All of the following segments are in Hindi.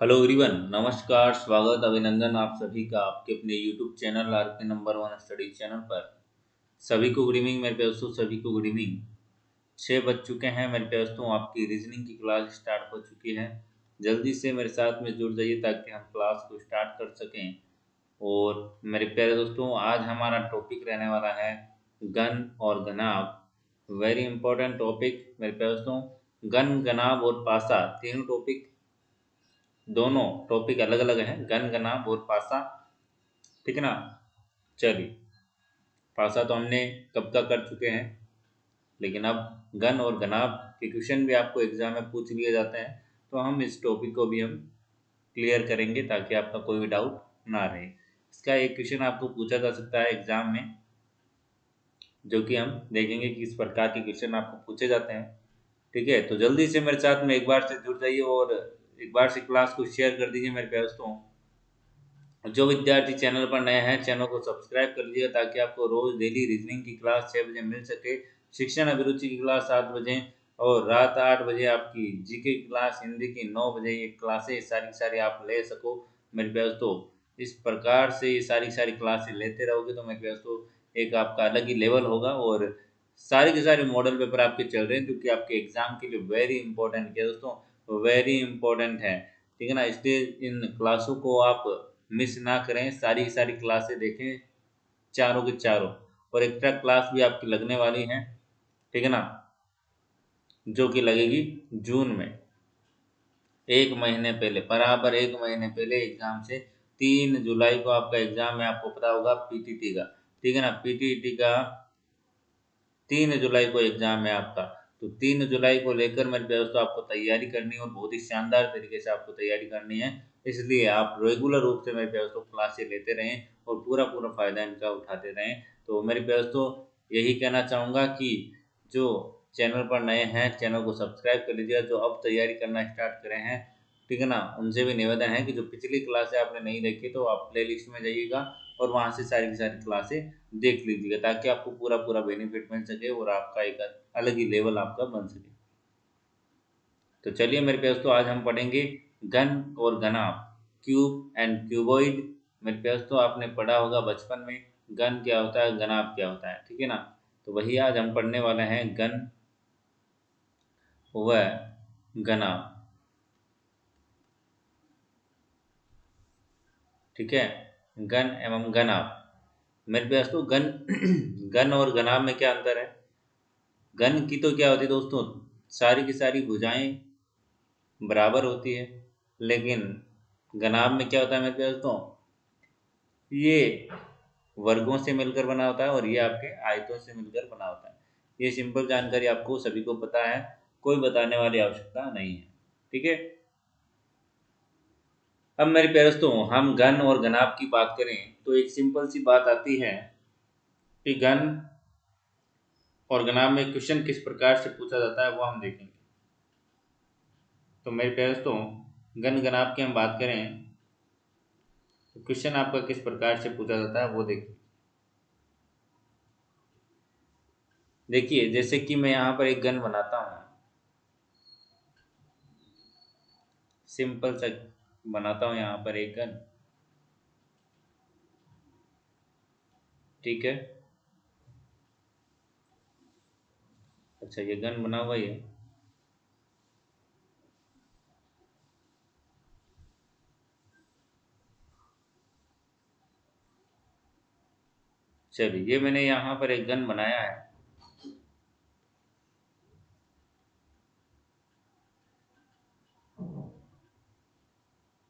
हेलो एवरीवन, नमस्कार, स्वागत, अभिनंदन आप सभी का आपके अपने यूट्यूब चैनल आर के नंबर वन स्टडी चैनल पर। सभी को गुड इवनिंग मेरे दोस्तों, सभी को गुड इवनिंग। 6 बज चुके हैं मेरे दोस्तों, आपकी रीजनिंग की क्लास स्टार्ट हो चुकी है। जल्दी से मेरे साथ में जुड़ जाइए ताकि हम क्लास को स्टार्ट कर सकें। और मेरे प्यारे दोस्तों, आज हमारा टॉपिक रहने वाला है गन और गनाब। वेरी इंपॉर्टेंट टॉपिक मेरे प्यारे दोस्तों। गन, गनाब और पासा तीनों टॉपिक, दोनों टॉपिक अलग अलग हैं, गन गनाब और पासा। ठीक है ना। चलिए, पासा तो हमने कब का कर चुके हैं, लेकिन अब गन और गनाब के क्वेश्चन भी आपको एग्जाम में पूछ लिए जाते हैं। तो हम इस टॉपिक को भी हम क्लियर करेंगे ताकि आपका कोई भी डाउट ना रहे। इसका एक क्वेश्चन आपको पूछा जा सकता है एग्जाम में, जो कि हम देखेंगे कि किस प्रकार के क्वेश्चन आपको पूछे जाते हैं। ठीक है, तो जल्दी से मेरे साथ में एक बार से जुड़ जाइए और एक बार से क्लास को शेयर कर दीजिए मेरे प्यारे दोस्तों। जो विद्यार्थी चैनल पर नए हैं, चैनल को सब्सक्राइब कर लीजिए ताकि आपको रोज डेली रीजनिंग की क्लास 6 बजे मिल सके। शिक्षण अभिरुचि की क्लास 7 बजे, और रात 8 बजे आपकी जीके की क्लास, हिंदी की 9 बजे। ये क्लासेस सारी सारी आप ले सको मेरे प्यारे दोस्तों। इस प्रकार से ये सारी सारी क्लासेस लेते रहोगे तो मेरे प्यारे दोस्तों एक आपका अलग ही लेवल होगा। और सारे के सारे मॉडल पेपर आपके चल रहे हैं जो कि आपके एग्जाम के लिए वेरी इंपॉर्टेंट है दोस्तों, वेरी इंपॉर्टेंट है। ठीक है ना, इसलिए इन क्लासों को आप मिस ना करें, सारी की सारी क्लासें देखें, चारों के चारों। और एक्स्ट्रा क्लास भी आपकी लगने वाली हैं। ठीक है ना, जो कि लगेगी जून में, 1 महीने पहले, बराबर 1 महीने पहले एग्जाम से। 3 जुलाई को आपका एग्जाम है, आपको पता होगा पीटीटी का। ठीक है ना, पीटीटी का 3 जुलाई को एग्जाम है आपका। तो 3 जुलाई को लेकर मेरे प्यारे दोस्तों आपको तैयारी करनी है और बहुत ही शानदार तरीके से आपको तैयारी करनी है। इसलिए आप रेगुलर रूप से मेरे प्यारे दोस्तों क्लासेस लेते रहें और पूरा पूरा फायदा इनका उठाते रहें। तो मेरे प्यारे दोस्तों यही कहना चाहूँगा कि जो चैनल पर नए हैं, चैनल को सब्सक्राइब कर लीजिएगा। जो अब तैयारी करना स्टार्ट करे हैं, ठीक है ना, उनसे भी निवेदन है कि जो पिछली क्लासें आपने नहीं देखी तो आप प्ले लिस्ट में जाइएगा और वहाँ से सारी की सारी क्लासें देख लीजिएगा ताकि आपको पूरा पूरा बेनिफिट मिल सके और आपका एक अलग ही लेवल आपका बन सके। तो चलिए मेरे प्यारे दोस्तों, आज हम पढ़ेंगे गन और गनाब, क्यूब एंड क्यूबॉइड। मेरे प्यारे दोस्तों आपने पढ़ा होगा बचपन में गन क्या होता है, गनाब क्या होता है। ठीक है ना, तो वही आज हम पढ़ने वाले हैं, गन व गनाब। ठीक है, गन एवं गनाब। मेरे प्यारे दोस्तों गन गन और गनाब में क्या अंतर है। गन की तो क्या होती है दोस्तों, सारी की सारी भुजाएं बराबर होती है। लेकिन गनाब में क्या होता है मेरे प्यारे दोस्तों, ये वर्गों से मिलकर बना होता है और ये आपके आयतों से मिलकर बना होता है। ये सिंपल जानकारी आपको सभी को पता है, कोई बताने वाली आवश्यकता नहीं है। ठीक है, अब मेरे प्यारे दोस्तों हम गन और गनाब की बात करें तो एक सिंपल सी बात आती है कि गन और गनाब में क्वेश्चन किस प्रकार से पूछा जाता है वो हम देखेंगे। तो मेरे प्यारे दोस्तों गन गनाब की हम बात करें तो क्वेश्चन आपका किस प्रकार से पूछा जाता है वो देखिए। देखिए, जैसे कि मैं यहाँ पर एक गन बनाता हूँ, सिंपल सा बनाता हूँ यहाँ पर एक गन। ठीक है, अच्छा ये गन बना हुआ ही है। चलिए, ये मैंने यहाँ पर एक गन बनाया है।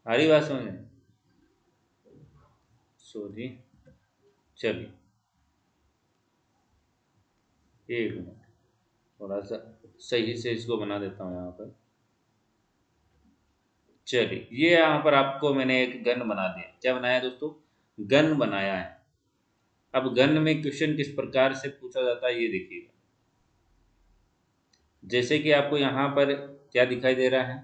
आ रही बात समझ में? सॉरी, चलिए एक मिनट, थोड़ा सा सही से इसको बना देता हूँ यहाँ पर। चलिए, ये यहाँ पर आपको मैंने एक गन बना दिया। क्या बनाया है दोस्तों, गन बनाया है। अब गन में क्वेश्चन किस प्रकार से पूछा जाता है ये देखिएगा। जैसे कि आपको यहाँ पर क्या दिखाई दे रहा है,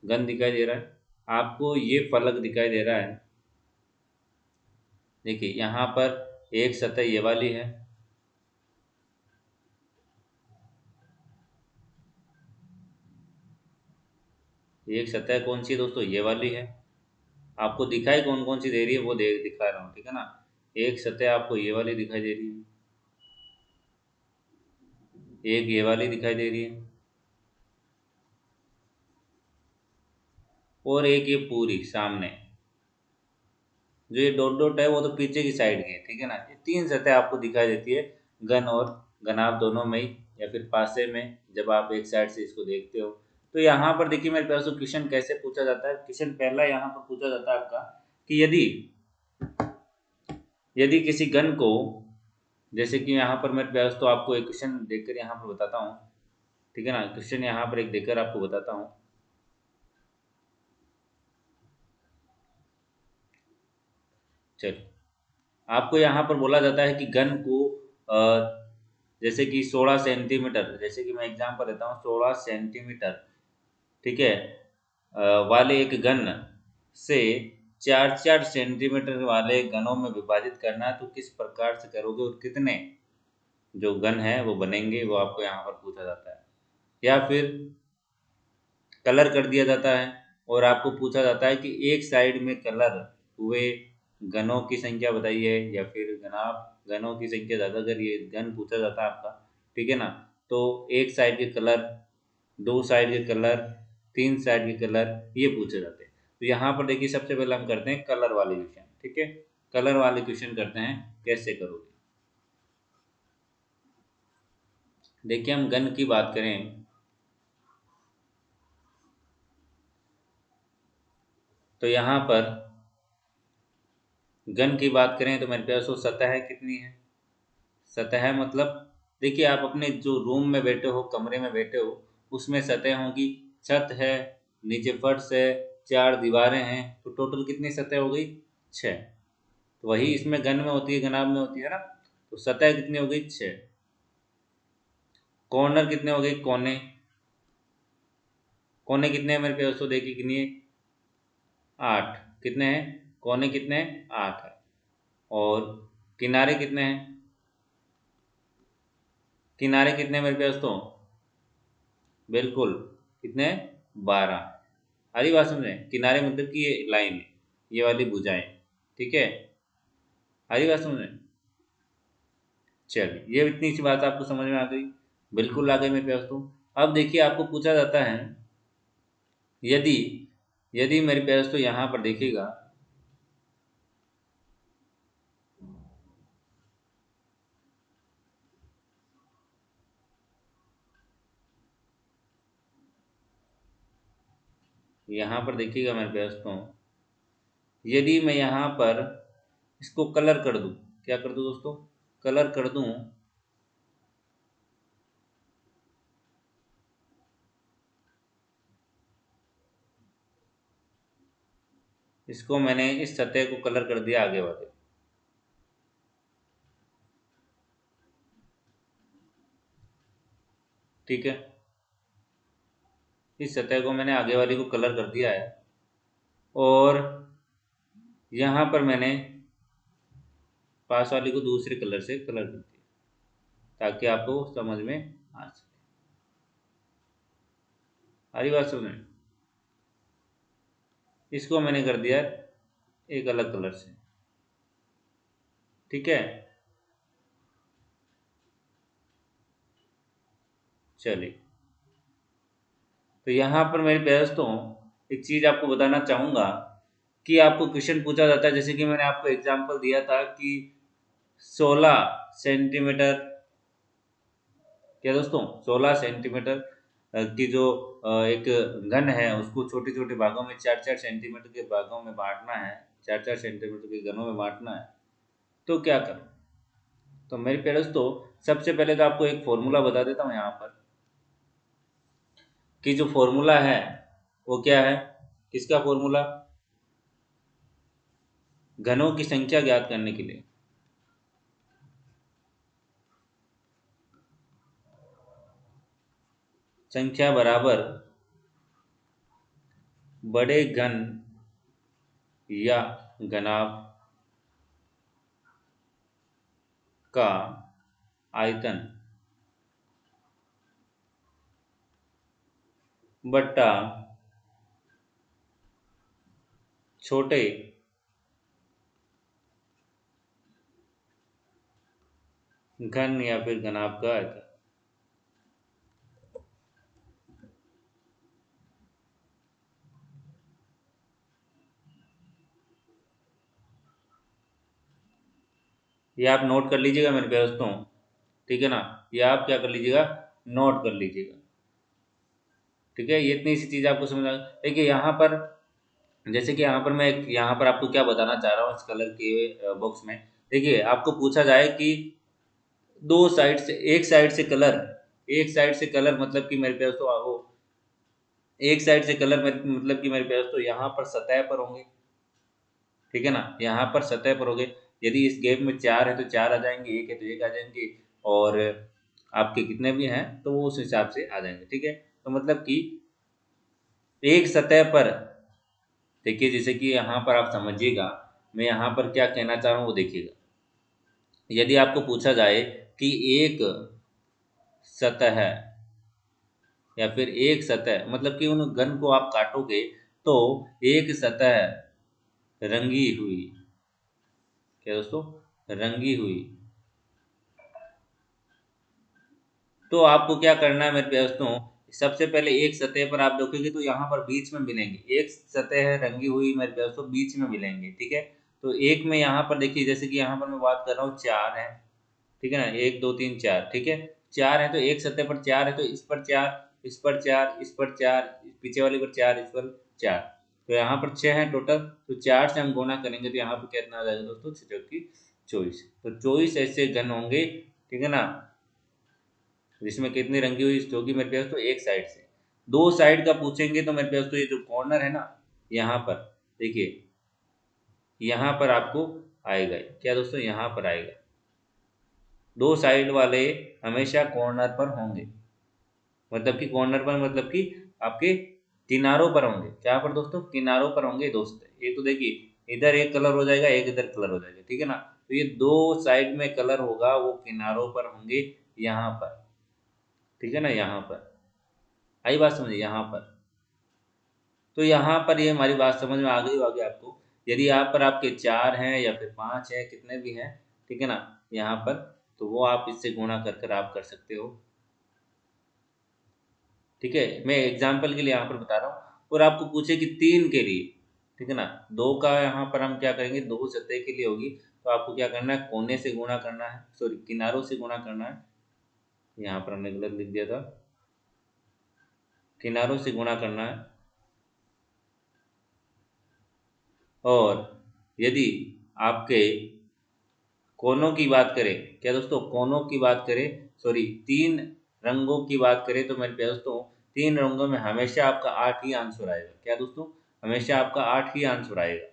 गन दिखाई दे रहा है, आपको ये फलक दिखाई दे रहा है। देखिए यहाँ पर एक सतह ये वाली है, एक सतह कौन सी है दोस्तों, ये वाली है। आपको दिखाई कौन कौन सी दे रही है वो दिखा रहा हूँ, ठीक है ना। एक सतह आपको ये वाली दिखाई दे रही है, एक ये वाली दिखाई दे रही है, और एक ये पूरी सामने। जो ये डॉट डॉट है वो तो पीछे की साइड की है, ठीक है ना। ये तीन सतह आपको दिखाई देती है घन और घनाभ दोनों में ही, या फिर पासे में, जब आप एक साइड से इसको देखते हो। तो यहाँ पर देखिए मेरे पास क्वेश्चन कैसे पूछा जाता है। क्वेश्चन पहला यहाँ पर पूछा जाता है आपका कि यदि यदि किसी घन को, जैसे कि यहाँ पर मेरे पास, तो आपको एक क्वेश्चन देखकर यहाँ पर बताता हूँ, ठीक है ना। क्वेश्चन यहाँ पर एक देखकर आपको बताता हूँ। चलिए, आपको यहाँ पर बोला जाता है कि घन को जैसे कि 16 सेंटीमीटर, जैसे कि मैं एग्जाम्पल देता हूँ, 16 सेंटीमीटर, ठीक है, वाले एक घन से 4-4 सेंटीमीटर वाले घनों में विभाजित करना है, तो किस प्रकार से करोगे और कितने जो घन है वो बनेंगे, वो आपको यहाँ पर पूछा जाता है। या फिर कलर कर दिया जाता है और आपको पूछा जाता है कि एक साइड में कलर हुए घनों की संख्या बताइए, या फिर घनाभ घनों की संख्या ज़्यादा, अगर ये घन पूछा जाता है आपका, ठीक है ना। तो एक साइड के कलर, दो साइड के कलर, तीन साइड के कलर, ये पूछे जाते हैं। तो यहाँ पर देखिए सबसे पहले हम करते हैं कलर वाले क्वेश्चन, ठीक है। कलर वाले क्वेश्चन करते हैं, कैसे करोगे। देखिए हम घन की बात करें तो यहाँ पर घन की बात करें तो मेरे पास वो सतह है, कितनी है, सतह मतलब, देखिए आप अपने जो रूम में बैठे हो, कमरे में बैठे हो, उसमें सतह होगी। छत है, नीचे फर्श है, चार दीवारें हैं, तो टोटल कितनी सतह हो गई, छः। तो वही इसमें घन में होती है, घनाभ में होती है ना। तो सतह कितनी हो गई, छः। कॉर्नर कितने हो गए, कोने, कोने कितने हैं मेरे पास, तो देखिए कितनी है, 8। कितने हैं कोने, कितने हैं, 8 है। और किनारे कितने हैं, किनारे कितने हैं मेरे पास, तो बिल्कुल कितने, 12। हरी बात समझे, किनारे मतलब कि ये लाइन है, ये वाली भुजाएं, ठीक है। हरी बात समझे। चलिए, ये इतनी सी बात आपको समझ में आ गई, बिल्कुल आ गई मेरे पास। तो अब देखिए आपको पूछा जाता है, यदि यदि मेरे पास, तो यहाँ पर देखिएगा, यहाँ पर देखिएगा मेरे पास, तो यदि मैं यहाँ पर इसको कलर कर दूं, क्या कर दूं दोस्तों, कलर कर दूं, इसको मैंने इस सतह को कलर कर दिया आगे वाले, ठीक है। इस सतह को मैंने आगे वाली को कलर कर दिया है, और यहाँ पर मैंने पास वाली को दूसरे कलर से कलर कर दिया, ताकि आपको समझ में आ सके। हरी बात समझ में। इसको मैंने कर दिया एक अलग कलर से, ठीक है। चलिए, तो यहाँ पर मेरे पास, तो एक चीज़ आपको बताना चाहूँगा कि आपको क्वेश्चन पूछा जाता है, जैसे कि मैंने आपको एग्जांपल दिया था कि 16 सेंटीमीटर, क्या दोस्तों, 16 सेंटीमीटर की जो एक घन है, उसको छोटे छोटे भागों में, 4-4 सेंटीमीटर के भागों में बांटना है, 4-4 सेंटीमीटर के घनों में बांटना है, तो क्या करूँ। तो मेरे पेरेंट्स, तो सबसे पहले तो आपको एक फॉर्मूला बता देता हूँ यहाँ पर, कि जो फॉर्मूला है वो क्या है, किसका फॉर्मूला, घनों की संख्या ज्ञात करने के लिए। संख्या बराबर बड़े घन या घनाभ का आयतन बट्टा छोटे घन या फिर घनाभ का आयतन। ये आप नोट कर लीजिएगा मेरे प्यारे दोस्तों, ठीक है ना। ये आप क्या कर लीजिएगा, नोट कर लीजिएगा, ठीक है। ये इतनी सी चीज़ आपको समझ आ। देखिए यहाँ पर, जैसे कि यहाँ पर मैं यहाँ पर आपको क्या बताना चाह रहा हूँ इस कलर के बॉक्स में। देखिए आपको पूछा जाए कि दो साइड से, एक साइड से कलर, एक साइड से कलर मतलब कि मेरे प्यारे दोस्तों वो एक साइड से कलर मतलब कि मेरे प्यारे दोस्तों यहाँ पर सतह पर होंगे, ठीक है ना। यहाँ पर सतह पर होंगे। यदि इस गैप में चार है तो चार आ जाएंगे, एक है तो एक आ जाएंगे, और आपके कितने भी हैं तो वो उस हिसाब से आ जाएंगे, ठीक है। तो मतलब कि एक सतह पर, देखिए जैसे कि यहाँ पर आप समझिएगा मैं यहाँ पर क्या कहना चाह रहा हूँ वो देखिएगा। यदि आपको पूछा जाए कि एक सतह या फिर एक सतह मतलब कि उन घन को आप काटोगे तो एक सतह रंगी हुई, क्या दोस्तों, रंगी हुई, तो आपको क्या करना है मेरे प्यारे दोस्तों। सबसे पहले एक सतह पर आप देखोगे तो यहाँ पर बीच में मिलेंगे, एक सतह है रंगी हुई मेरे प्यारे दोस्तों, बीच में मिलेंगे, ठीक है। तो एक में यहाँ पर देखिए, जैसे कि यहाँ पर मैं बात कर रहा हूँ चार है, ठीक है ना, एक दो तीन चार, ठीक है। चार है तो एक सतह पर चार है तो इस पर चार, इस पर चार, इस पर चार, पीछे वाले पर चार, इस पर चार, तो यहाँ पर छह है टोटल। तो चार से हम गुणा करेंगे तो यहाँ पर कितना आ जाएगा दोस्तों, छह की 24। तो 24 ऐसे घन होंगे, ठीक है ना, जिसमें कितनी रंगी हुई, जो कि मेरे पास तो एक साइड से। दो साइड का पूछेंगे तो मेरे पास तो ये जो कॉर्नर है ना, यहाँ पर देखिए, यहाँ पर आपको आएगा, क्या दोस्तों, यहाँ पर आएगा। दो साइड वाले हमेशा कॉर्नर पर होंगे, मतलब कि कॉर्नर पर मतलब कि आपके किनारों पर होंगे। क्या पर दोस्तों, किनारों पर होंगे दोस्त। ये तो देखिए इधर एक कलर हो जाएगा, एक इधर कलर हो जाएगा, ठीक है ना। तो ये दो साइड में कलर होगा वो किनारों पर होंगे, यहाँ पर, ठीक है ना, यहाँ पर। आई बात समझिए, यहाँ पर। तो यहाँ पर ये हमारी बात समझ में आ गई होगी आपको। यदि यहाँ पर आपके चार हैं या फिर पांच है, कितने भी हैं, ठीक है ना, यहाँ पर, तो वो आप इससे गुणा कर कर आप कर सकते हो, ठीक है। मैं एग्जाम्पल के लिए यहाँ पर बता रहा हूँ। और आपको पूछे कि तीन के लिए, ठीक है ना, दो का यहाँ पर हम क्या करेंगे, दो सतह के लिए होगी, तो आपको क्या करना है, कोने से गुणा करना है, सॉरी किनारों से गुणा करना है। यहाँ पर हमने गलत लिख दिया था, किनारों से गुणा करना है। और यदि आपके कोनों की बात करें, क्या दोस्तों, कोनों की बात करें, सॉरी तीन रंगों की बात करें, तो मेरे प्यारे दोस्तों तीन रंगों में हमेशा आपका आठ ही आंसर आएगा। क्या दोस्तों, हमेशा आपका आठ ही आंसर आएगा।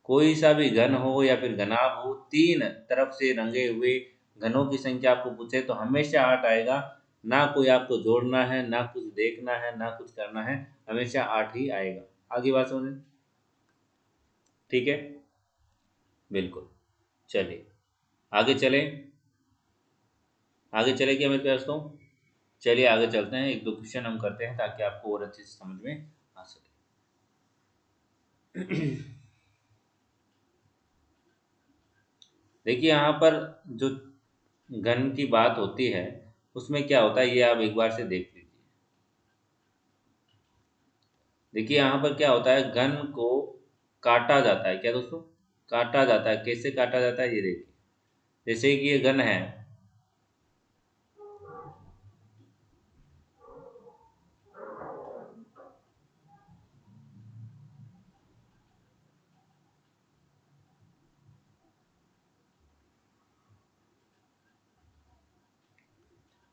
कोई सा भी घन हो या फिर घनाभ हो, तीन तरफ से रंगे हुए घनों की संख्या आपको पूछे तो हमेशा आठ आएगा। ना कोई आपको जोड़ना है, ना कुछ देखना है, ना कुछ करना है, हमेशा आठ ही आएगा। आगे बात समझे, ठीक है, बिल्कुल। चलिए आगे चलें, आगे चले क्या मेरे प्यारे दोस्तों। चलिए आगे चलते हैं, एक दो क्वेश्चन हम करते हैं ताकि आपको और अच्छे से समझ में आ सके। देखिए यहाँ पर जो घन की बात होती है उसमें क्या होता है, ये आप एक बार से देख लीजिए। देखिए यहाँ पर क्या होता है, घन को काटा जाता है, क्या दोस्तों, काटा जाता है। कैसे काटा जाता है ये देखिए, जैसे कि ये घन है,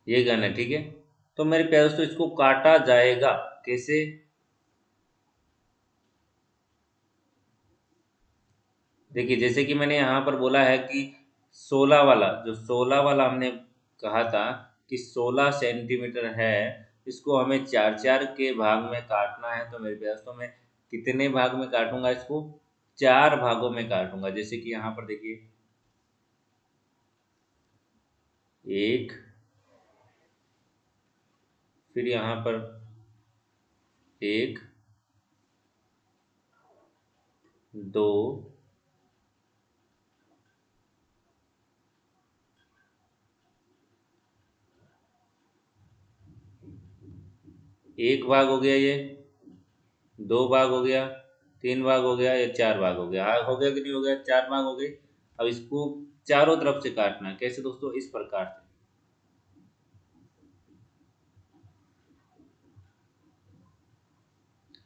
ये घन है, ठीक है। तो मेरे प्यारे दोस्तों इसको काटा जाएगा कैसे, देखिए जैसे कि मैंने यहाँ पर बोला है कि 16 वाला, जो 16 वाला हमने कहा था कि 16 सेंटीमीटर है, इसको हमें चार चार के भाग में काटना है। तो मेरे प्यारे दोस्तों मैं कितने भाग में काटूंगा इसको, चार भागों में काटूंगा। जैसे कि यहाँ पर देखिए, एक, फिर यहाँ पर एक, 2, एक भाग हो गया, ये 2 भाग हो गया, 3 भाग हो गया, या 4 भाग हो गया। हाँ, हो गया कि नहीं हो गया? 4 भाग हो गए। अब इसको चारों तरफ से काटना है। कैसे दोस्तों? इस प्रकार से।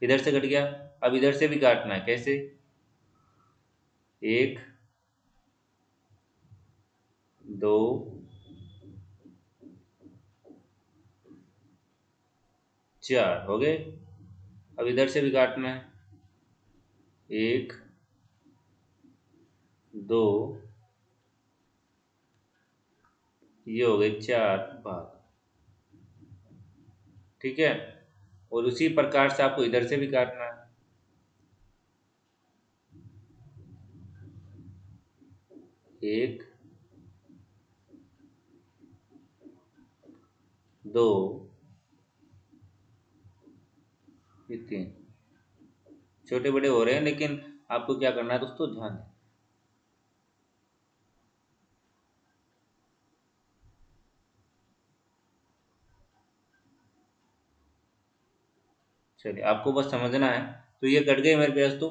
इधर से कट गया। अब इधर से भी काटना है। कैसे? 1, 2, 4 हो गए। अब इधर से भी काटना है। 1, 2, ये हो गए 4 भाग। ठीक है। और उसी प्रकार से आपको इधर से भी काटना है। 1, 2, ये 3। छोटे बड़े हो रहे हैं, लेकिन आपको क्या करना है दोस्तों? ध्यान दें। चलिए, आपको बस समझना है। तो ये कट गए मेरे प्यास तो।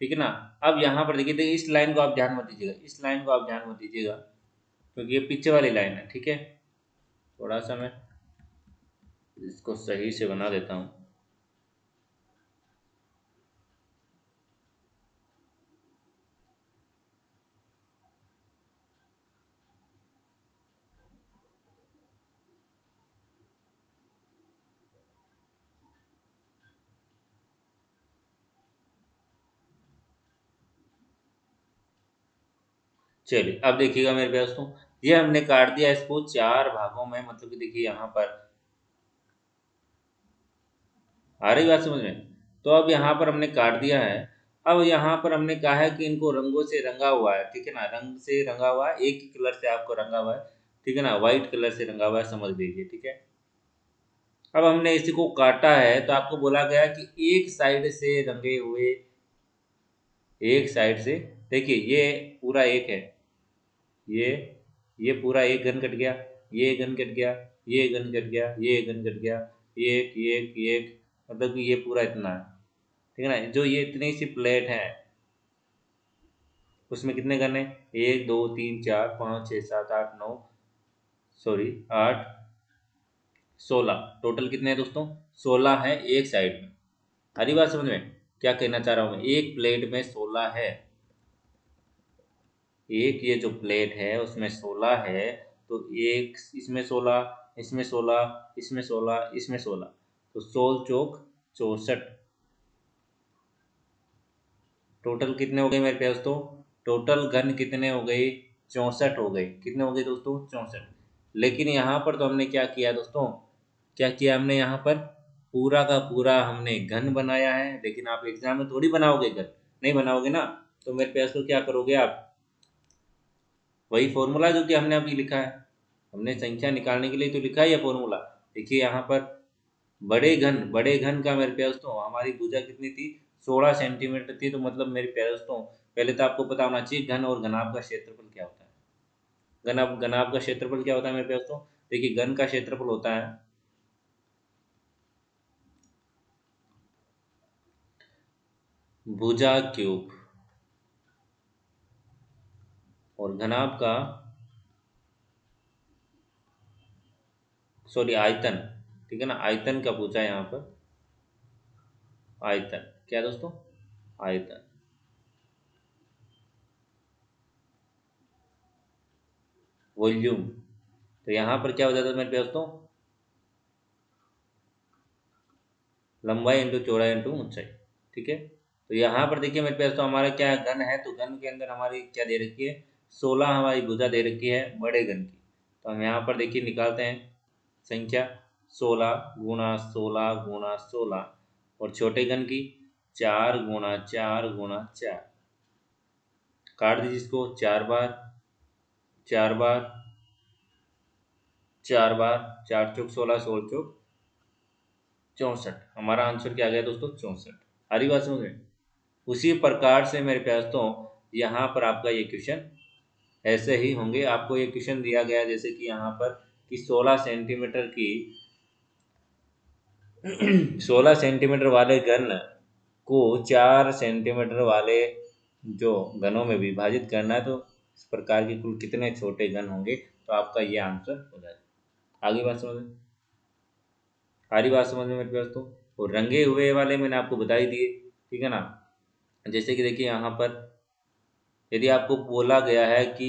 ठीक है ना? अब यहाँ पर देखिए, इस लाइन को आप ध्यान मत दीजिएगा, इस लाइन को आप ध्यान मत दीजिएगा, क्योंकि ये पीछे वाली लाइन है। ठीक है। थोड़ा सा मैं इसको सही से बना देता हूँ। चलिए, अब देखिएगा मेरे प्यास तो, ये हमने काट दिया इसको 4 भागों में। मतलब कि देखिए यहाँ पर आ रही बात समझ में? तो अब यहाँ पर हमने काट दिया है। अब यहाँ पर हमने कहा है कि इनको रंगों से रंगा हुआ है। ठीक है ना? रंग से रंगा हुआ है, एक ही कलर से आपको रंगा हुआ है। ठीक है ना? व्हाइट कलर से रंगा हुआ है, समझ लीजिए। ठीक है। अब हमने इसी को काटा है, तो आपको बोला गया कि एक साइड से रंगे हुए, एक साइड से, देखिए ये पूरा एक है, ये ये पूरा एक घन कट गया, ये घन कट गया, ये घन कट गया, ये घन कट गया, ये एक, मतलब कि ये पूरा इतना है। ठीक है ना? जो ये इतनी सी प्लेट है, उसमें कितने घन है? 1, 2, 3, 4, 5, 6, 7, 8, 9, सॉरी 8, 16। टोटल कितने हैं दोस्तों? 16 है एक साइड में। हरी बात समझ में? क्या कहना चाह रहा हूँ मैं? एक प्लेट में 16 है। एक ये जो प्लेट है उसमें 16 है। तो एक इसमें 16, इसमें 16, इसमें 16, इसमें 16, तो 16 चौक 64। टोटल कितने हो गए मेरे प्यार दोस्तों? टोटल घन कितने हो गए? 64 हो गए। कितने हो गए दोस्तों? 64। लेकिन यहाँ पर तो हमने क्या किया दोस्तों? क्या किया हमने यहाँ पर? पूरा का पूरा हमने घन बनाया है। लेकिन आप एग्जाम में थोड़ी बनाओगे घन, नहीं बनाओगे ना। तो मेरे प्यार दोस्तों क्या करोगे आप? वही फॉर्मूला जो कि हमने अभी लिखा है, हमने संख्या निकालने के लिए तो लिखा ही है फॉर्मूला। देखिए यहाँ पर बड़े घन का मेरे प्यारे दोस्तों, हमारी भुजा कितनी थी? 16 सेंटीमीटर थी। तो मतलब मेरे प्यारे दोस्तों, पहले तो आपको पता होना चाहिए घन और घनाभ का क्षेत्रफल क्या होता है। घनाभ का क्षेत्रफल क्या होता है मेरे प्यारे दोस्तों? देखिए, घन का क्षेत्रफल होता है भुजा क्यूब, और घनाभ का, सॉरी आयतन। ठीक है ना? आयतन का पूछा है यहाँ पर। आयतन क्या दोस्तों? आयतन, वॉल्यूम। तो यहाँ पर क्या हो जाता है मेरे प्यारे दोस्तों? लंबाई इंटू चौड़ाई इंटू ऊंचाई। ठीक है। तो यहाँ पर देखिए मेरे पास तो हमारा क्या है? घन है। तो घन के अंदर हमारी क्या दे रखी है? 16 हमारी भुजा दे रखी है बड़े घन की। तो हम यहाँ पर देखिए निकालते हैं संख्या। 16 गुणा 16 गुणा 16। और छोटे घन की 4 गुणा 4 गुणा 4। काट दीजिए इसको 4 बार, 4 बार, 4 बार। 4 चौक 16, 16 चौक 64। हमारा आंसर क्या आ गया दोस्तों? 64। हरी बात समझ में? उसी प्रकार से मेरे प्यारे दोस्तों यहाँ पर आपका ये क्वेश्चन ऐसे ही होंगे। आपको ये क्वेश्चन दिया गया जैसे कि यहाँ पर कि 16 सेंटीमीटर की 16 सेंटीमीटर वाले घन को 4 सेंटीमीटर वाले जो घनों में विभाजित करना है, तो इस प्रकार के कुल कितने छोटे घन होंगे, तो आपका ये आंसर हो जाएगा। आगे बात समझ में, सारी बात समझ में मेरे पास तो। और रंगे हुए वाले मैंने आपको बता ही दिए, ठीक है ना। जैसे कि देखिए यहाँ पर यदि आपको बोला गया है कि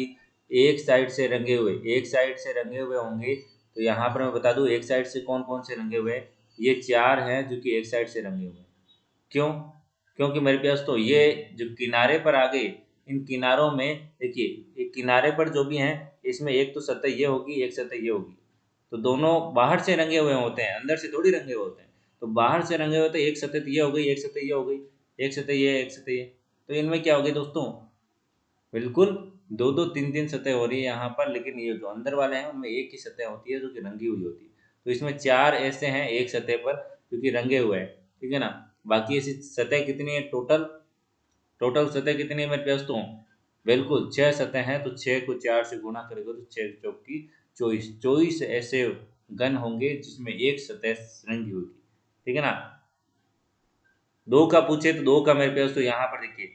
एक साइड से रंगे हुए, एक साइड से रंगे हुए होंगे, तो यहाँ पर मैं बता दूं एक साइड से कौन कौन से रंगे हुए हैं। ये 4 हैं जो कि एक साइड से रंगे हुए हैं। क्यों? क्योंकि मेरे पास तो ये जो किनारे पर आ गए, इन किनारों में देखिए एक किनारे पर जो भी हैं इसमें एक तो सतह ये होगी, एक सतह ये होगी, तो दोनों बाहर से रंगे हुए होते हैं, अंदर से थोड़ी रंगे हुए होते हैं। तो बाहर से रंगे हुए तो एक सतह ये हो गई, एक सतह ये हो गई, एक सतह ये, एक सतह ये। तो इनमें क्या हो गई दोस्तों, बिल्कुल दो दो तीन तीन सतह हो रही है यहाँ पर, लेकिन ये जो अंदर वाले हैं उनमें एक ही सतह होती है जो कि रंगी हुई होती है। तो इसमें 4 ऐसे हैं एक सतह पर जो कि रंगे हुए हैं, ठीक है ना। बाकी ऐसी सतह कितनी है टोटल, टोटल सतह कितनी है मेरे पास तो बिल्कुल 6 सतह हैं। तो 6 को 4 से गुणा करेगा तो 6 चौकी 24, 24 ऐसे घन होंगे जिसमें एक सतह रंगी होगी, ठीक है ना। 2 का पूछे तो 2 का मेरे पास तो यहाँ पर देखिए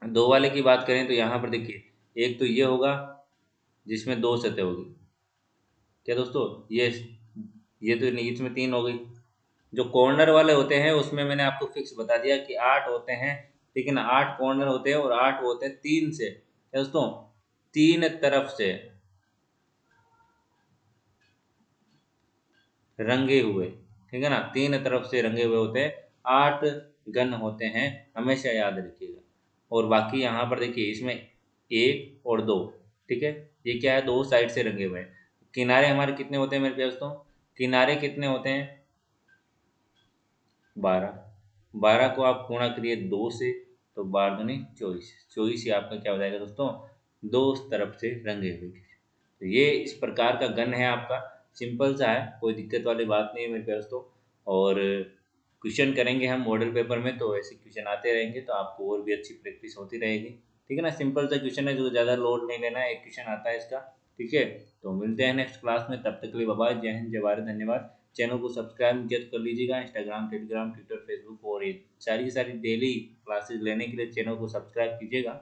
2 वाले की बात करें तो यहाँ पर देखिए एक तो ये होगा जिसमें 2 सतह होगी, क्या दोस्तों, ये तो नहीं, इसमें 3 हो गई। जो कॉर्नर वाले होते हैं उसमें मैंने आपको फिक्स बता दिया कि 8 होते हैं, ठीक है ना। 8 कॉर्नर होते हैं और 8 होते हैं 3 से, क्या दोस्तों, 3 तरफ से रंगे हुए, ठीक है ना। 3 तरफ से रंगे हुए होते हैं, 8 गन होते हैं, हमेशा याद रखिएगा। और बाकी यहाँ पर देखिए इसमें 1 और 2, ठीक है, ये क्या है, 2 साइड से रंगे हुए हैं। किनारे हमारे कितने होते हैं मेरे प्यार दोस्तों, किनारे कितने होते हैं 12। 12 को आप गुणा करिए 2 से, तो 12 दूनी 24, 24 ही आपका क्या हो जाएगा दोस्तों, 2 तरफ से रंगे हुए। तो ये इस प्रकार का गन है आपका, सिंपल सा है, कोई दिक्कत वाली बात नहीं है मेरे प्यारे दोस्तों। और क्वेश्चन करेंगे हम मॉडल पेपर में, तो ऐसे क्वेश्चन आते रहेंगे तो आपको और भी अच्छी प्रैक्टिस होती रहेगी, ठीक है ना। सिंपल सा क्वेश्चन है जो ज़्यादा लोड नहीं लेना है, एक क्वेश्चन आता है इसका, ठीक है। तो मिलते हैं नेक्स्ट क्लास में, तब तक के लिए बाय बाय, जय हिंद, जय भारत, धन्यवाद। चैनल को सब्सक्राइब जरूर कर लीजिएगा। इंस्टाग्राम, टेलीग्राम, ट्विटर, फेसबुक और ये सारी की सारी डेली क्लासेस लेने के लिए चैनल को सब्सक्राइब कीजिएगा।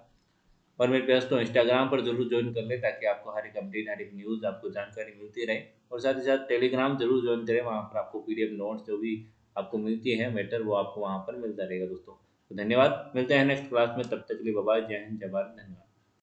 और मेरे पास तो इंस्टाग्राम पर जरूर ज्वाइन कर ले, ताकि आपको हर एक अपडेट, हर एक न्यूज़, आपको जानकारी मिलती रहे। और साथ ही साथ टेलीग्राम जरूर ज्वाइन करें, वहाँ पर आपको पीडीएफ नोट्स जो भी आपको मिलती है मैटर, वो आपको वहाँ पर मिलता रहेगा दोस्तों। तो धन्यवाद, मिलते हैं नेक्स्ट क्लास में, तब तक के लिए बाय बाय, जय हिंद, जय भारत, धन्यवाद।